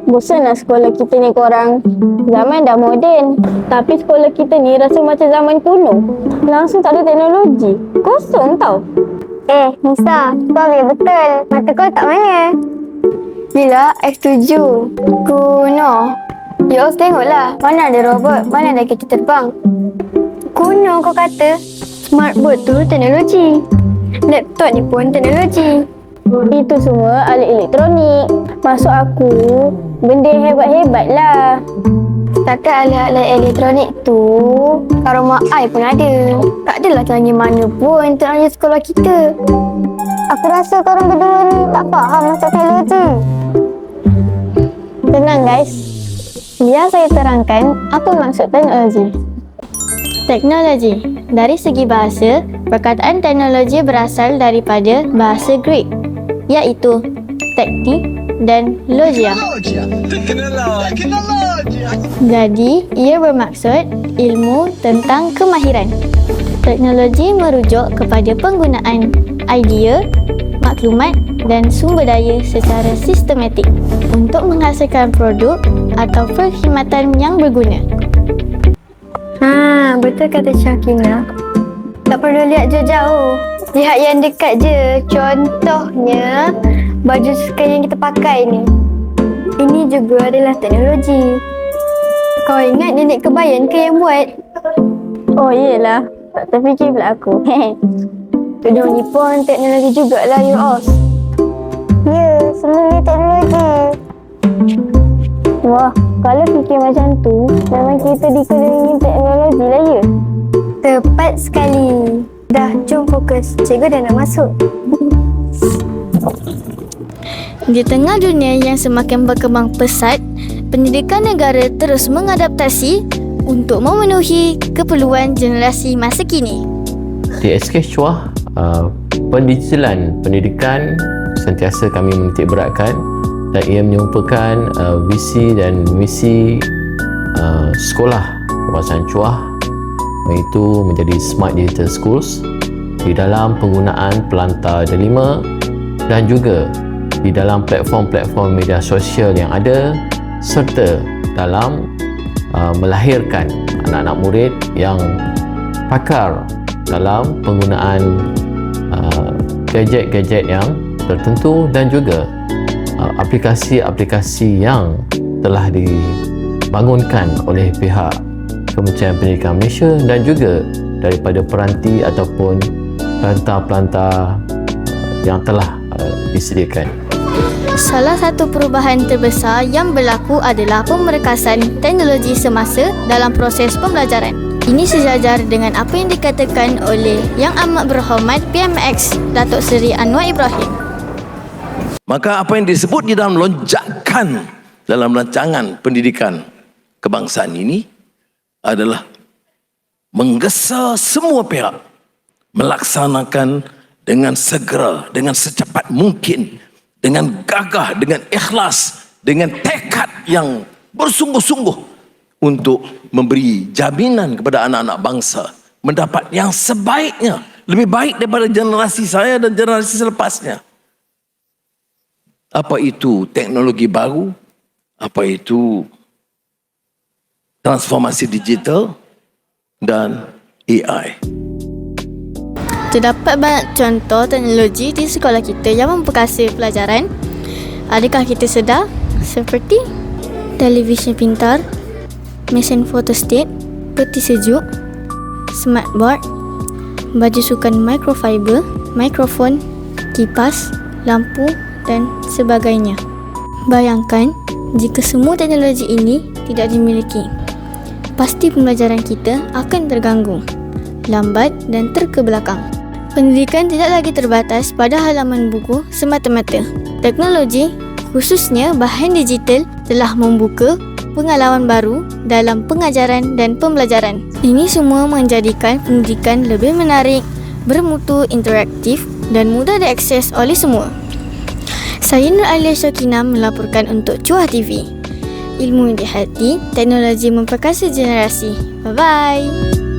Bosan lah sekolah kita ni korang. Zaman dah moden, tapi sekolah kita ni rasa macam zaman kuno. Langsung tak ada teknologi. Kosong tau. Nisa, kau ambil betul. Mata kau tak mana? Bila setuju. Kuno. Ya, tengoklah. Mana ada robot, mana ada kereta terbang. Kuno kau kata. Smartboard tu teknologi. Laptop ni pun teknologi. Itu semua alat elektronik. Maksud aku, benda hebat-hebat lah. Setakat alat-alat elektronik tu, kat rumah I pun ada. Tak adalah canggih mana pun teknologi sekolah kita. Aku rasa korang berdua ni tak faham maksud teknologi. Tenang guys. Biar saya terangkan apa maksud teknologi. Teknologi. Dari segi bahasa, perkataan teknologi berasal daripada bahasa Greek, iaitu teknik dan logia. Jadi, ia bermaksud ilmu tentang kemahiran. Teknologi merujuk kepada penggunaan idea, maklumat dan sumber daya secara sistematik untuk menghasilkan produk atau perkhidmatan yang berguna. Betul kata Syakina. Tak perlu lihat jauh-jauh. Lihat yang dekat je. Contohnya, baju sukan yang kita pakai ni. Ini juga adalah teknologi. Kau ingat nenek kebayan ke yang buat? Oh iyalah, tak terfikir pula aku. Tudung ni pun teknologi jugalah, you all. Ya, semuanya teknologi. Wah, kalau fikir macam tu, memang kita dikelilingi teknologi lah ya? Tepat sekali. Dah, jom fokus. Cikgu dah nak masuk. Di tengah dunia yang semakin berkembang pesat, pendidikan negara terus mengadaptasi untuk memenuhi keperluan generasi masa kini. Di SK Chuah, pendigitalan pendidikan sentiasa kami menitik beratkan dan ia menyumpahkan visi dan misi sekolah kawasan Chuah, iaitu menjadi Smart Digital Schools di dalam penggunaan pelantar delima dan juga di dalam platform-platform media sosial yang ada, serta dalam melahirkan anak-anak murid yang pakar dalam penggunaan gadget-gadget yang tertentu dan juga aplikasi-aplikasi yang telah dibangunkan oleh pihak Kementerian Pendidikan Malaysia dan juga daripada peranti ataupun pelantar-pelantar yang telah disediakan. Salah satu perubahan terbesar yang berlaku adalah pemerkasan teknologi semasa dalam proses pembelajaran. Ini sejajar dengan apa yang dikatakan oleh Yang Amat Berhormat PMX Datuk Seri Anwar Ibrahim. Maka apa yang disebut di dalam lonjakan dalam rancangan pendidikan kebangsaan ini adalah menggesa semua pihak melaksanakan dengan segera, dengan secepat mungkin, dengan gagah, dengan ikhlas, dengan tekad yang bersungguh-sungguh untuk memberi jaminan kepada anak-anak bangsa mendapat yang sebaiknya, lebih baik daripada generasi saya dan generasi selepasnya. Apa itu teknologi baru? Apa itu transformasi digital dan AI? Terdapat banyak contoh teknologi di sekolah kita yang memperkasa pelajaran. Adakah kita sedar? Seperti televisyen pintar, mesin fotostat, peti sejuk, smartboard, baju sukan microfiber, mikrofon, kipas, lampu dan sebagainya. Bayangkan jika semua teknologi ini tidak dimiliki. Pasti pembelajaran kita akan terganggu, lambat dan terkebelakang. Pendidikan tidak lagi terbatas pada halaman buku semata-mata. Teknologi, khususnya bahan digital, telah membuka pengalaman baru dalam pengajaran dan pembelajaran. Ini semua menjadikan pendidikan lebih menarik, bermutu interaktif dan mudah diakses oleh semua. Saya Nur Alia Syakina melaporkan untuk Chuah TV. Ilmu di hati, teknologi memperkasa generasi. Bye-bye.